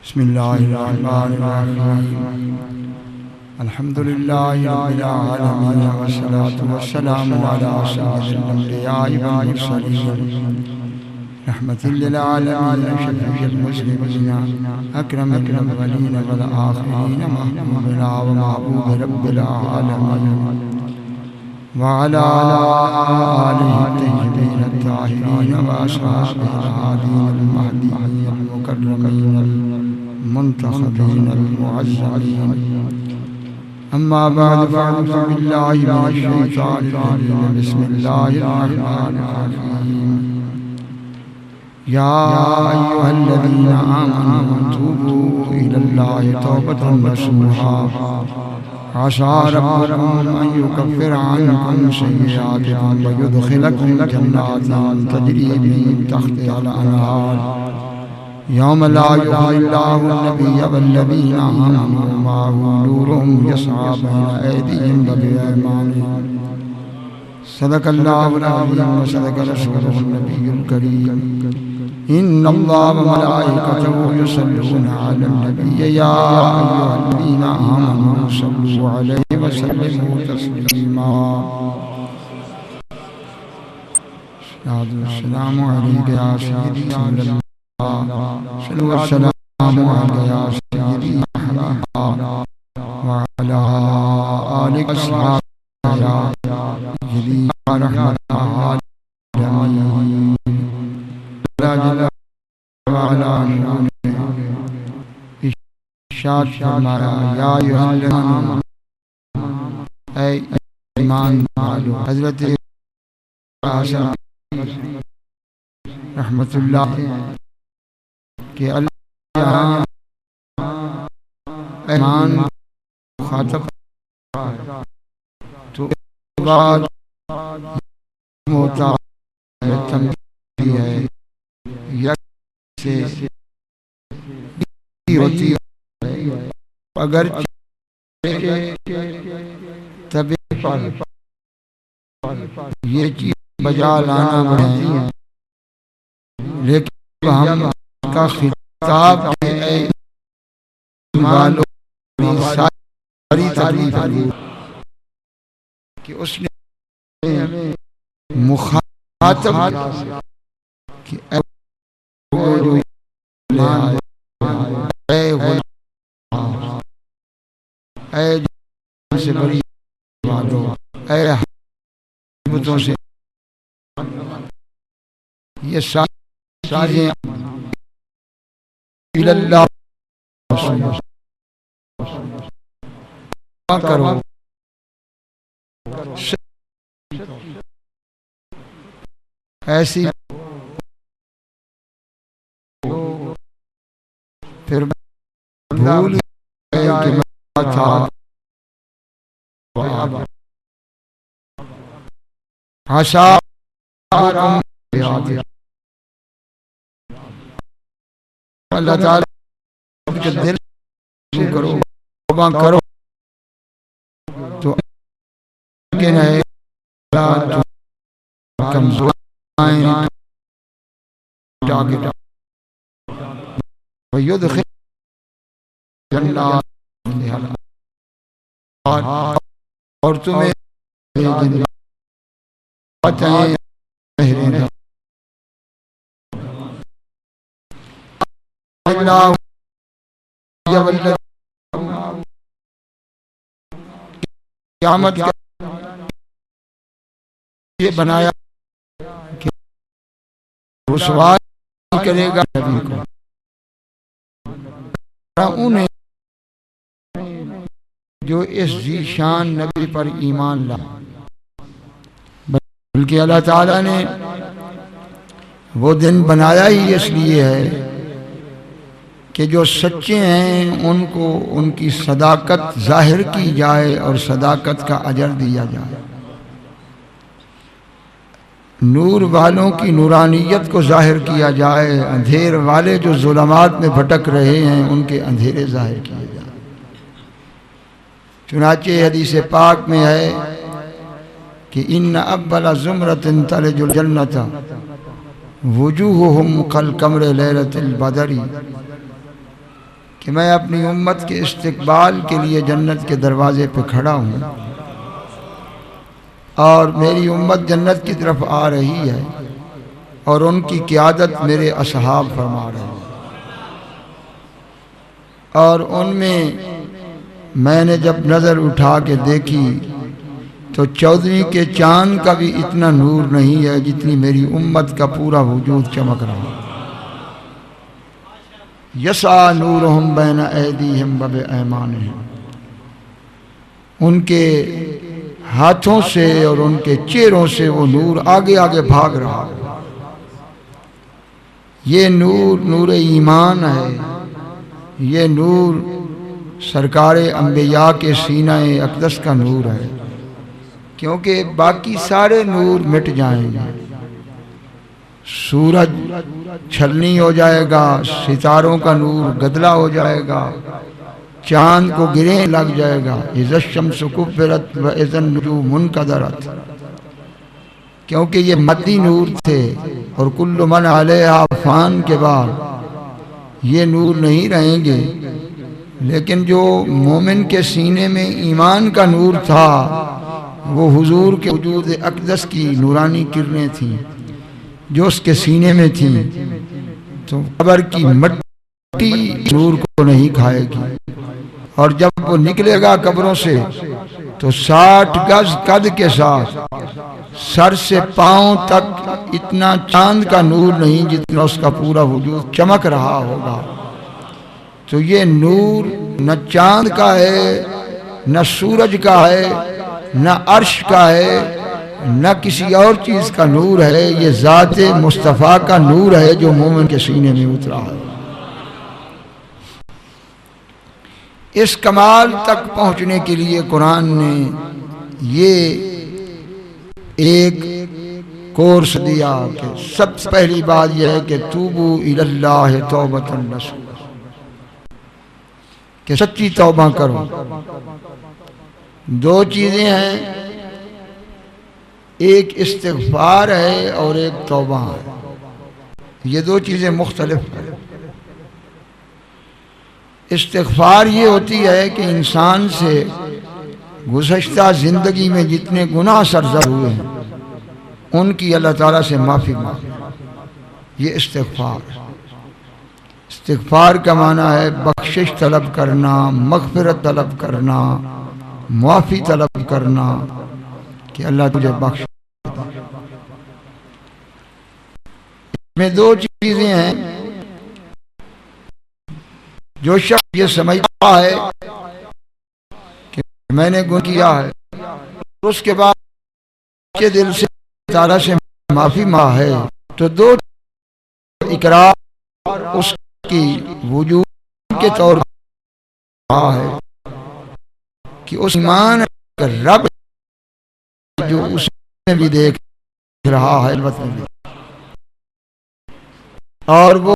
بسم الله الرحمن الرحيم الحمد لله رب العالمين والصلاة والسلام على سيد الأنبياء والمرسلين رحمة للعالمين شفيع المسلمين أكرم الأولين والآخرين محبوبنا ومحبوب رب العالمين وعلى آله الطيبين الطاهرين وأصحابه الهادين المهديين المكرمين المنتخبين المعززين أما بعد فأعوذ بالله من الشيطان الرجيم بسم الله الرحمن الرحيم يا أيها الذين آمنوا توبوا إلى الله توبة نصوحا عسى ربكم أن يكفر عنكم سيئاتكم ويدخلكم جنات تجري من تحتها الأنهار يوم لا يخزي الله النبي والذين آمنوا معه نورهم يسعى بين أيديهم وبأيمانهم صدق الله العظيم وصدق رسوله النبي الكريم إن الله وملائكته يصلون على النبي يا أيها الذين آمنوا صلوا عليه وسلموا تسليما السلام عليك يا سيدي صلى الله والسلام عليك يا سيدي وعلى آلك وصحبك يا سيدي رحمة العالمين وعلى ارشاد فرمایا یا ایھا الذین اے ایمان والو حضرت حسن رحمت اللہ کہ اللہ ایمان خاطب تو بعد ہوتا ہے تنبیہ ہے یک سے ہوتی ہے اگر طبع پر یہ چیز بجا لانا بڑھتی ہے لیکن ہم کا خطاب ہے والوں ساری تعریف کہ اس نے مخاطب کہ اے جان سے بڑی والوں اے حبتوں سے یہ ساری اللہ کرو ایسی پھر بھول گیا کہ میں تھا حاشا اللہ تعالیٰ کے دل کرو توبہ کرو تو کہ رہے کمزور ویدخل جنات اور تمہیں بتائیں اللہ قیامت یہ بنایا کہ رسوا کرے گا نبی کو انہیں جو اس ذیشان نبی پر ایمان لائے بلکہ اللہ تعالیٰ نے وہ دن بنایا ہی اس لیے ہے کہ جو سچے ہیں ان کو ان کی صداقت ظاہر کی جائے اور صداقت کا اجر دیا جائے نور والوں کی نورانیت کو ظاہر کیا جائے اندھیر والے جو ظلمات میں بھٹک رہے ہیں ان کے اندھیرے ظاہر کیے جائیں چنانچہ حدیث پاک میں ہے کہ ان اول زمرۃ تلج الجنۃ وجوہہم کالقمر لیلۃ البدر کہ میں اپنی امت کے استقبال کے لیے جنت کے دروازے پہ کھڑا ہوں اور میری امت جنت کی طرف آ رہی ہے اور ان کی قیادت میرے اصحاب فرما رہے ہیں، اور ان میں نے جب نظر اٹھا کے دیکھی تو 14ویں کے چاند کا بھی اتنا نور نہیں ہے جتنی میری امت کا پورا وجود چمک رہا ہے۔ یسعی نورہم بین ایدیہم و بایمانہم، ان کے ہاتھوں سے اور ان کے چہروں سے وہ نور آگے آگے بھاگ رہا ہے۔ یہ نور نور ایمان ہے، یہ نور سرکار انبیاء کے سینہ اقدس کا نور ہے، کیونکہ باقی سارے نور مٹ جائیں گے، سورج چھلنی ہو جائے گا، ستاروں کا نور گدلا ہو جائے گا، چاند کو گریں لگ جائے گا، اذا الشمس کورت و اذا النجوم انکدرت، کیونکہ یہ مدی نور تھے، اور کل من علیہا فان کے بعد یہ نور نہیں رہیں گے۔ لیکن جو مومن کے سینے میں ایمان کا نور تھا وہ حضور کے وجود اقدس کی نورانی کرنیں تھیں جو اس کے سینے میں تھیں، تو قبر کی مٹی نور کو نہیں کھائے گی، اور جب وہ نکلے گا قبروں سے تو 60 گز قد کے ساتھ سر سے پاؤں تک اتنا چاند کا نور نہیں جتنا اس کا پورا وجود چمک رہا ہوگا۔ تو یہ نور نہ چاند کا ہے، نہ سورج کا ہے، نہ عرش کا ہے، نہ کسی اور چیز کا نور ہے، یہ ذات مصطفیٰ کا نور ہے جو مومن کے سینے میں اترا ہے۔ اس کمال تک پہنچنے کے لیے قرآن نے یہ ایک کورس دیا کہ سب سے پہلی بات یہ ہے کہ توبوا الی اللہ توبۃ نصوحا، کہ سچی توبہ کرو۔ دو چیزیں ہیں، ایک استغفار ہے اور ایک توبہ ہے، یہ دو چیزیں مختلف ہیں۔ استغفار یہ ہوتی ہے کہ انسان سے گزشتہ زندگی میں جتنے گناہ سرزد ہوئے ہیں ان کی اللہ تعالیٰ سے معافی مانگے، یہ استغفار ہے۔ استغفار کا معنی ہے بخشش طلب کرنا، مغفرت طلب کرنا، معافی طلب کرنا کہ اللہ تجھے بخش۔ اس میں دو چیزیں ہیں، جو شخص یہ سمجھتا ہے کہ میں نے گناہ کیا ہے، اس کے بعد کے دل سے تعالیٰ سے معافی مانگا ہے، تو دو اقرار اس کی وجود کے طور پر ہے کہ اس ایمان کا رب جو اس میں بھی دیکھ رہا ہے اور وہ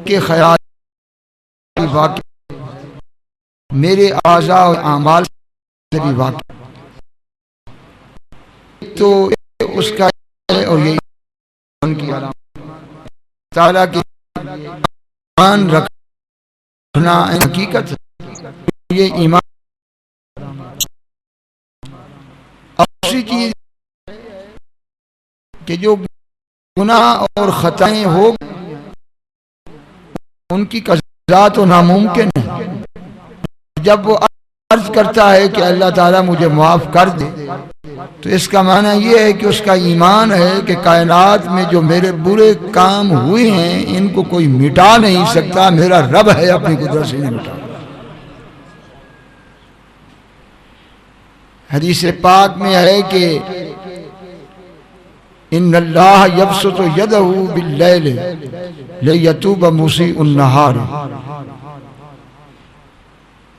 کے خیال واقع میرے اعضاء و اعمال سے بھی واقع، تو اس کا اور یہ ایمان کی علامت تعالیٰ کی ایمان رکھنا حقیقت ہے، یہ ایمان۔ اور اسی چیز کہ جو گناہ اور خطائیں ہو ان کی قضا تو ناممکن ہے، جب وہ عرض کرتا ہے کہ اللہ تعالیٰ مجھے معاف کر دے تو اس کا معنی یہ ہے کہ اس کا ایمان ہے کہ کائنات میں جو میرے برے کام ہوئے ہیں ان کو کوئی مٹا نہیں سکتا، میرا رب ہے اپنی قدرت سے نہیں مٹا۔ حدیث پاک میں ہے کہ ان اللہ یبسط یدہ باللیل لیتوب مسیء النہار،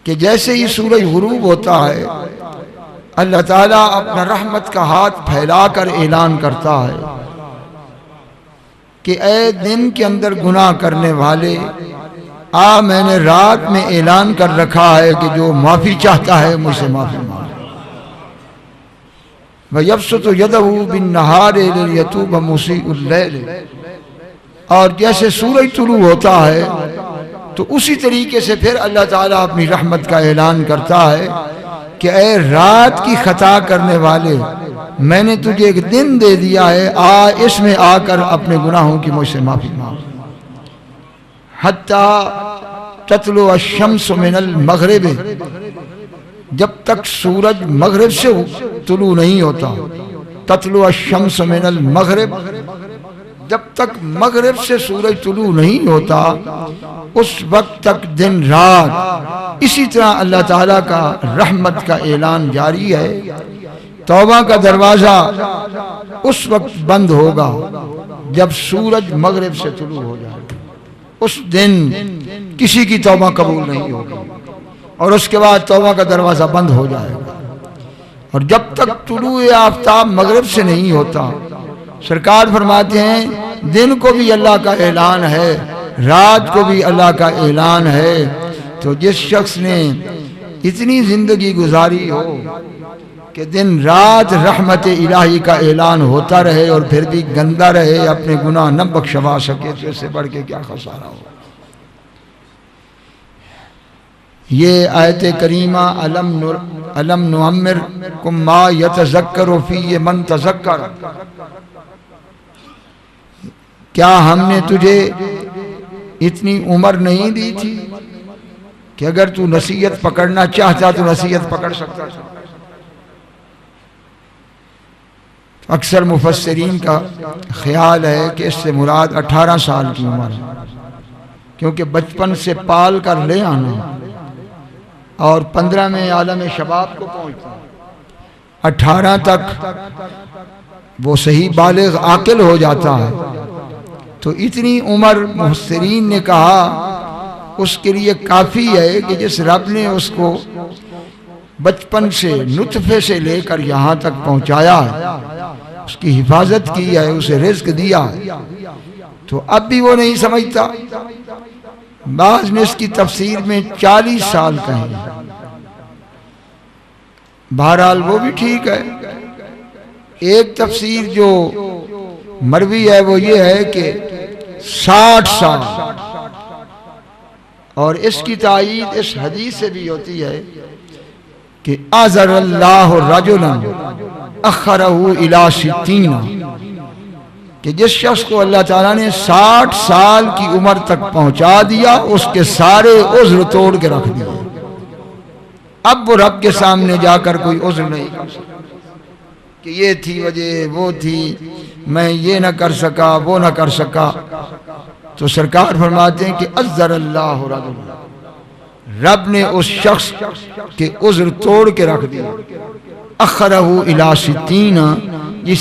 کہ جیسے ہی سورج غروب ہوتا ہے اللہ تعالیٰ اپنا رحمت کا ہاتھ پھیلا کر اعلان کرتا ہے کہ اے دن کے اندر گناہ کرنے والے میں نے رات میں اعلان کر رکھا ہے کہ جو معافی چاہتا ہے مجھ سے معافی مانگے۔ وَيَبْسُطُ يَدَهُ بِالنَّهَارِ لِيَتُوبَ مُسِيءُ اللَّيْلِ، اور جیسے سورج طلوع ہوتا ہے تو اسی طریقے سے پھر اللہ تعالیٰ اپنی رحمت کا اعلان کرتا ہے کہ اے رات کی خطا کرنے والے، میں نے تجھے ایک دن دے دیا ہے، اس میں آ کر اپنے گناہوں کی مجھ سے معافی مانگ۔ حتیٰ تطلع الشمس من المغرب، جب تک سورج مغرب سے طلوع نہیں ہوتا، تطلع الشمس من المغرب، جب تک مغرب سے سورج طلوع نہیں ہوتا اس وقت تک دن رات اسی طرح اللہ تعالیٰ کا رحمت کا اعلان جاری ہے۔ توبہ کا دروازہ اس وقت بند ہوگا جب سورج مغرب سے طلوع ہو جائے، اس دن کسی کی توبہ قبول نہیں ہوگی اور اس کے بعد توبہ کا دروازہ بند ہو جائے گا۔ اور جب تک طلوع آفتاب مغرب سے نہیں ہوتا، سرکار فرماتے ہیں دن کو بھی اللہ کا اعلان ہے، رات کو بھی اللہ کا اعلان ہے۔ تو جس شخص نے اتنی زندگی گزاری ہو کہ دن رات رحمت الہی کا اعلان ہوتا رہے اور پھر بھی گندہ رہے، اپنے گناہ نہ بخشوا سکے، تو اس سے بڑھ کے کیا خسارہ ہو۔ یہ آیت کریمہ الم نعمرکم ما یتذکر فیہ من تذکر، کیا ہم نے تجھے اتنی عمر نہیں دی تھی کہ اگر تو نصیحت پکڑنا چاہتا تو نصیحت پکڑ سکتا تھا؟ اکثر مفسرین کا خیال ہے کہ اس سے مراد 18 سال کی عمر ہے، کیونکہ بچپن سے پال کر لے آنا اور 15 میں عالم شباب کو پہنچنا، 18 تک وہ صحیح بالغ عاقل ہو جاتا ہے۔ تو اتنی عمر مفسرین نے کہا اس کے لیے کافی ہے کہ جس رب نے اس کو بچپن سے نطفے سے لے کر یہاں تک پہنچایا ہے، اس کی حفاظت کی ہے، اسے رزق دیا ہے، تو اب بھی وہ نہیں سمجھتا۔ بعض نے اس کی تفسیر میں 40 سال کہیں، بہرحال وہ بھی ٹھیک ہے۔ ایک تفسیر جو مروی ہے وہ یہ ہے کہ 60 سال، اور اس کی تائید اس حدیث سے بھی ہوتی ہے کہ اعذر اللہ رجلا اخرہ الی 60، کہ جس شخص کو اللہ تعالیٰ نے 60 سال کی عمر تک پہنچا دیا، اس کے سارے عذر توڑ کے رکھ دیا، اب وہ رب کے سامنے جا کر کوئی عذر نہیں کر سکتا کہ یہ تھی وجہ، وہ تھی، میں یہ نہ کر سکا، وہ نہ کر سکا۔ تو سرکار فرماتے ہیں کہ اعذر اللہ رجل، رب نے اس شخص کے عذر توڑ کے رکھ دیا، اخرہ الی 60، جسے